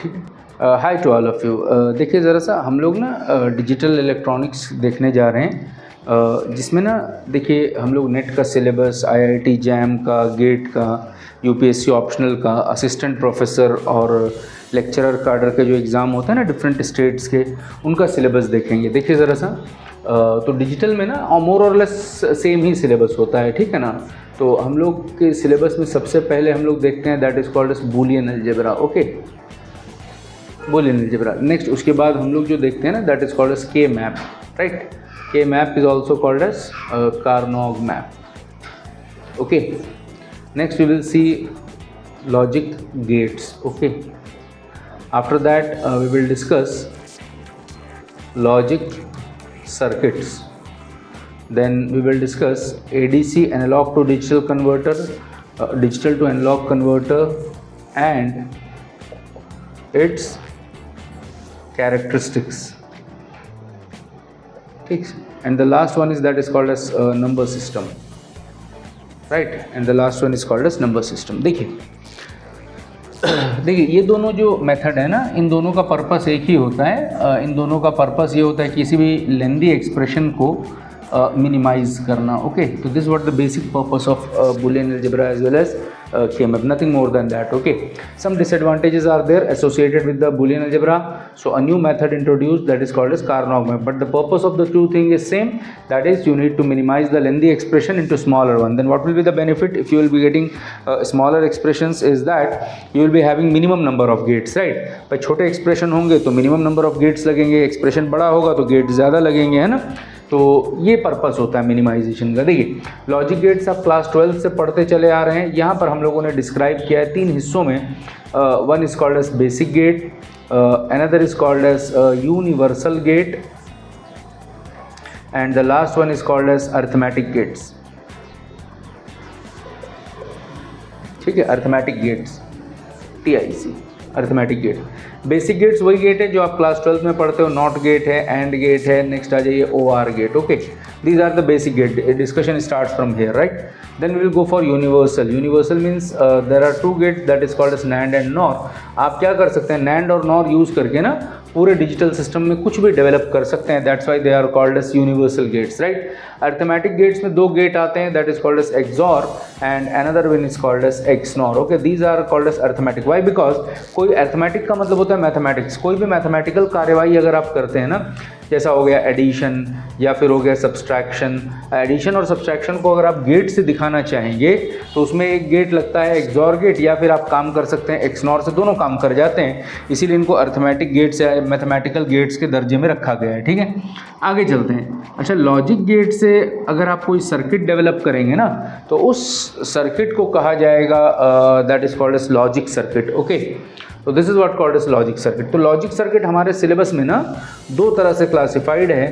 ठीक है। हाय to all of you. देखिए ज़रा सा हम लोग ना डिजिटल इलेक्ट्रॉनिक्स देखने जा रहे हैं, जिसमें ना देखिए हम लोग नेट का सिलेबस, आईआईटी जैम का, गेट का, यूपीएससी ऑप्शनल का, असिस्टेंट प्रोफेसर और लेक्चरर कार्डर के जो एग्ज़ाम होते हैं ना डिफरेंट स्टेट्स के, उनका सिलेबस देखेंगे। देखिए ज़रा सा तो डिजिटल में ना मोर और लेस सेम ही सिलेबस होता है, ठीक है ना। तो हम लोग के सिलेबस में सबसे पहले हम लोग देखते हैं that is called as Boolean algebra. Okay, Boolean algebra. Next उसके बाद हम लोग जो देखते हैं ना that is called as K map, right. K map is also called as Karnaugh map. Okay, next we will see logic gates. Okay, after that we will discuss logic circuits, then we will discuss ADC, analog to digital converter, digital to analog converter and its characteristics. And the last one is that is called as number system, right, and the last one is called as number system. देखिए ये दोनों जो method है ना, इन दोनों का purpose एक ही होता है। इन दोनों का पर्पस ये होता है किसी भी लेंदी एक्सप्रेशन को मिनिमाइज करना। ओके, तो this what the basic purpose of Boolean algebra as well as KMAP, nothing more than that. Okay, some disadvantages are there associated with the Boolean algebra, so a new method introduced that is called as Karnaugh map, but the purpose of the two thing is same, that is you need to minimize the lengthy expression into smaller one. Then what will be the benefit if you will be getting smaller expressions is that you will be having minimum number of gates, right। भाई छोटे expression होंगे तो minimum number of gates लगेंगे, expression बड़ा होगा तो gates ज़्यादा लगेंगे, है ना। तो ये पर्पस होता है मिनिमाइजेशन का। देखिए लॉजिक गेट्स आप क्लास 12 से पढ़ते चले आ रहे हैं। यहाँ पर हम लोगों ने डिस्क्राइब किया है 3 हिस्सों में। One is called as basic gate, another is called as universal gate and the last one is called as arithmetic gates. ठीक है, arithmetic gates, TIC, arithmetic gate. Basic gates वही गेट है जो आप क्लास 12 में पढ़ते हो, नॉट गेट है, एंड गेट है, नेक्स्ट आ जाइए OR गेट। Okay, these are the basic gate. Discussion starts from here, right. Then we will go for universal. Universal means there are 2 gates that is called as NAND and NOR। आप क्या कर सकते हैं, NAND और NOR use करके ना पूरे digital system में कुछ भी डेवलप कर सकते हैं। That's why they are called as universal gates, right. Arithmetic gates में 2 गेट आते हैं, that is called as XOR and another one is called as XNOR। Okay, these are called as arithmetic. Why? Because कोई arithmetic का मतलब होता है mathematics. कोई भी मैथमेटिकल कार्यवाही अगर आप करते हैं ना, जैसा हो गया एडिशन या फिर हो गया सब्सट्रैक्शन। एडिशन और सब्सट्रैक्शन को अगर आप गेट से दिखाना चाहेंगे तो उसमें एक गेट लगता है XOR गेट, या फिर आप काम कर सकते हैं XNOR से, दोनों काम कर जाते हैं। इसीलिए इनको अर्थमेटिक गेट्स या मैथमेटिकल गेट्स के दर्जे में रखा गया है। ठीक है, आगे चलते हैं। अच्छा, लॉजिक गेट से अगर आप कोई सर्किट डेवलप करेंगे ना तो उस सर्किट को कहा जाएगा that is called as logic circuit. Okay, तो this is what called as logic circuit. तो लॉजिक सर्किट हमारे सिलेबस में ना 2 तरह से क्लासिफाइड है।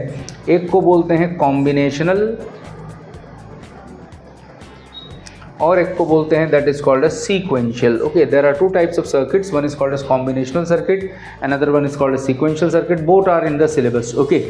एक को बोलते हैं कॉम्बिनेशनल और एक को बोलते हैं that is called as sequential. Okay, there are 2 types of circuits, one is called as combinational circuit, another one is called as sequential circuit. Both are in the syllabus. Okay,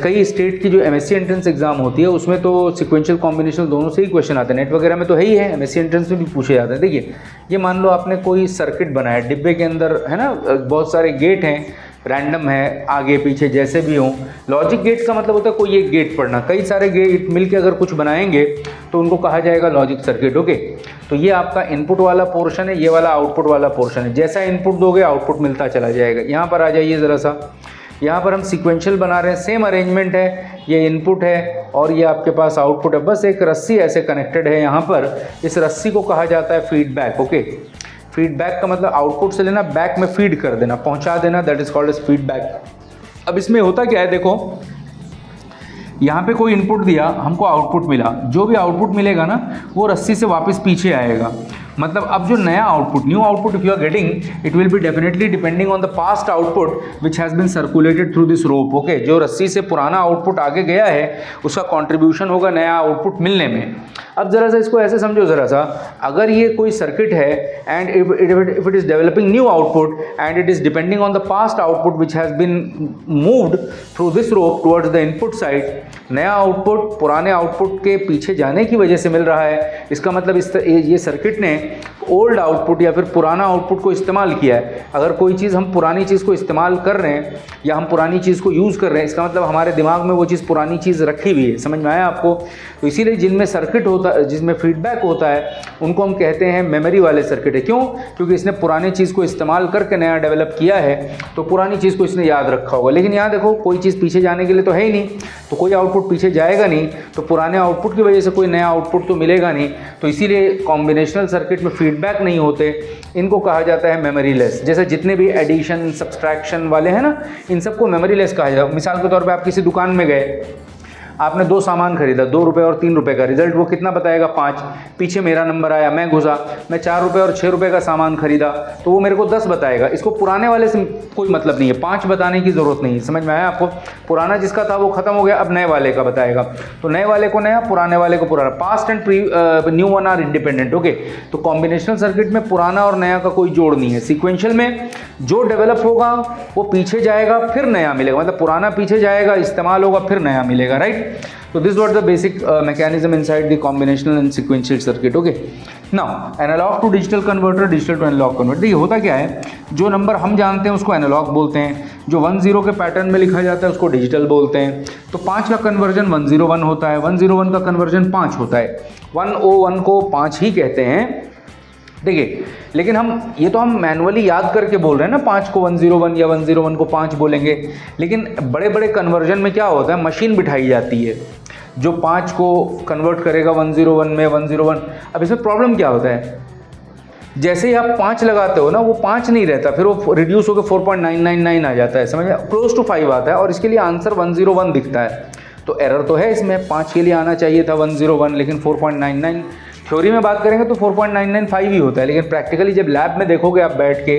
कई state की जो MSc entrance exam होती है उसमें तो sequential combinational दोनों से ही question आते हैं। नेट वगैरह में तो है ही है, MSc एंट्रेंस में भी पूछे जाते हैं। देखिए ये मान लो आपने कोई सर्किट बनाया, डिब्बे के अंदर है ना बहुत सारे गेट हैं, रैंडम है, आगे पीछे जैसे भी हों। लॉजिक गेट का मतलब होता है कोई एक गेट पढ़ना, कई सारे गेट मिलकर अगर कुछ बनाएंगे तो उनको कहा जाएगा लॉजिक सर्किट। ओके, तो ये आपका इनपुट वाला पोर्शन है, ये वाला आउटपुट वाला पोर्शन है। जैसा इनपुट दोगे आउटपुट मिलता चला जाएगा। यहाँ पर आ जाइए ज़रा सा, यहाँ पर हम सीक्वेंशियल बना रहे हैं, सेम अरेंजमेंट है, ये इनपुट है और ये आपके पास आउटपुट है, बस एक रस्सी ऐसे कनेक्टेड है यहाँ पर। इस रस्सी को कहा जाता है फीडबैक। ओके, फीडबैक का मतलब आउटपुट से लेना, बैक में फीड कर देना, पहुँचा देना, that is called as feedback. अब इसमें होता क्या है, देखो यहाँ पे कोई इनपुट दिया, हमको आउटपुट मिला, जो भी आउटपुट मिलेगा ना वो रस्सी से वापस पीछे आएगा। मतलब अब जो नया output, new output if you are getting, it will be definitely depending on the past output which has been circulated through this rope. Okay, जो रस्सी से पुराना आउटपुट आगे गया है उसका कॉन्ट्रीब्यूशन होगा नया आउटपुट मिलने में। अब ज़रा सा इसको ऐसे समझो ज़रा सा, अगर ये कोई सर्किट है and if it is developing new output and it is depending on the past output which has been moved through this rope towards the input side, नया आउटपुट पुराने आउटपुट के पीछे जाने की वजह से मिल रहा है। इसका मतलब ये सर्किट ने ओल्ड आउटपुट या फिर पुराना आउटपुट को इस्तेमाल किया है। अगर कोई चीज़ हम पुरानी चीज़ को इस्तेमाल कर रहे हैं या हम पुरानी चीज़ को यूज़ कर रहे हैं, इसका मतलब हमारे दिमाग में वो चीज़ पुरानी चीज़ रखी हुई है। समझ में आया आपको? तो इसीलिए जिनमें सर्किट होता है, जिसमें फीडबैक होता है, उनको हम कहते हैं मेमोरी वाले सर्किट है। क्यों? क्योंकि इसने पुरानी चीज़ को इस्तेमाल करके नया डेवलप किया है, तो पुरानी चीज़ को इसने याद रखा होगा। लेकिन यहाँ देखो, कोई चीज़ पीछे जाने के लिए तो है ही नहीं, तो कोई आउटपुट पीछे जाएगा नहीं, तो पुराने आउटपुट की वजह से कोई नया आउटपुट तो मिलेगा नहीं। तो इसीलिए कॉम्बिनेशनल सर्किट में फीडबैक नहीं होते, इनको कहा जाता है मेमोरी लेस। जैसे जितने भी एडिशन सब्सट्रैक्शन वाले हैं ना, इन सबको मेमोरी लेस कहा जाता है। मिसाल के तौर पे आप किसी दुकान में गए, आपने 2 सामान खरीदा, 2 रुपये और 3 रुपये का, रिजल्ट वो कितना बताएगा? 5। पीछे मेरा नंबर आया, मैं घुसा, मैं 4 रुपये और 6 रुपये का सामान खरीदा, तो वो मेरे को 10 बताएगा। इसको पुराने वाले से कोई मतलब नहीं है, 5 बताने की ज़रूरत नहीं है। समझ में आया आपको? पुराना जिसका था वो ख़त्म हो गया, अब नए वाले का बताएगा। तो नए वाले को नया, पुराने वाले को पुराना। Past and new one are independent. Okay, तो कॉम्बिनेशनल सर्किट में पुराना और नया का कोई जोड़ नहीं है। सीक्वेंशियल में जो डेवलप होगा वो पीछे जाएगा, फिर नया मिलेगा। मतलब पुराना पीछे जाएगा, इस्तेमाल होगा, फिर नया मिलेगा, right? So this was the basic mechanism inside the combinational and sequential circuit. Okay. Now analog to digital converter, digital to analog converter. देखिए होता क्या है, जो नंबर हम जानते हैं उसको एनालॉग बोलते हैं, जो 1-0 के पैटर्न में लिखा जाता है उसको डिजिटल बोलते हैं। तो 5 का कन्वर्जन 101 होता है, 101 का कन्वर्जन 5 होता है। 101 को 5 ही कहते हैं। देखिए, लेकिन हम ये तो हम मैनुअली याद करके बोल रहे हैं ना, 5 को 101 या 101 को 5 बोलेंगे। लेकिन बड़े बड़े कन्वर्जन में क्या होता है, मशीन बिठाई जाती है जो 5 को कन्वर्ट करेगा 101 में 101। अब इसमें प्रॉब्लम क्या होता है, जैसे ही आप 5 लगाते हो ना, वो 5 नहीं रहता, फिर वो रिड्यूस होकर 4.999 आ जाता है। समझ में? क्लोज टू 5 आता है और इसके लिए आंसर 101 दिखता है। तो एरर तो है इसमें, 5 के लिए आना चाहिए था 101, लेकिन 4.99। थ्योरी में बात करेंगे तो 4.995 ही होता है, लेकिन प्रैक्टिकली जब लैब में देखोगे आप बैठ के,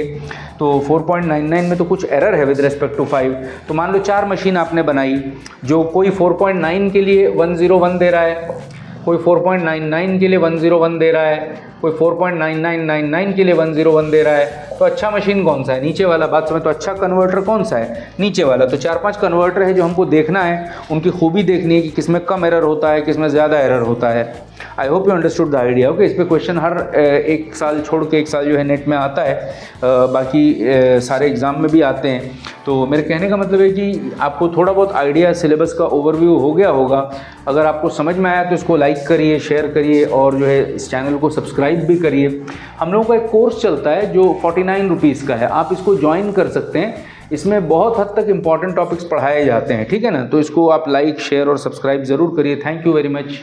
तो 4.99 में तो कुछ एरर है विद रिस्पेक्ट टू 5। तो मान लो 4 मशीन आपने बनाई, जो कोई 4.9 के लिए 101 दे रहा है, कोई 4.99 के लिए 101 दे रहा है, कोई 4.9999 के लिए 101 दे रहा है। तो अच्छा मशीन कौन सा है? नीचे वाला। बात समझ? तो अच्छा कन्वर्टर कौन सा है? नीचे वाला। तो 4-5 कन्वर्टर है जो हमको देखना है, उनकी खूबी देखनी है कि किसमें कम एरर होता है, किसमें ज़्यादा एरर होता है। I hope you understood the idea. Okay, इस पर क्वेश्चन हर 1 साल छोड़ के 1 साल जो है नेट में आता है, बाकी सारे एग्ज़ाम में भी आते हैं। तो मेरे कहने का मतलब है कि आपको थोड़ा बहुत आइडिया, सिलेबस का ओवरव्यू हो गया होगा। अगर आपको समझ में आया तो इसको लाइक करिए, शेयर करिए और जो है इस चैनल को सब्सक्राइब भी करिए। हम लोगों का एक कोर्स चलता है जो 49 रुपीज़ का है, आप इसको ज्वाइन कर सकते हैं। इसमें बहुत हद तक इंपॉर्टेंट टॉपिक्स पढ़ाए जाते हैं, ठीक है ना? तो इसको आप लाइक, शेयर और सब्सक्राइब ज़रूर करिए। Thank you very much.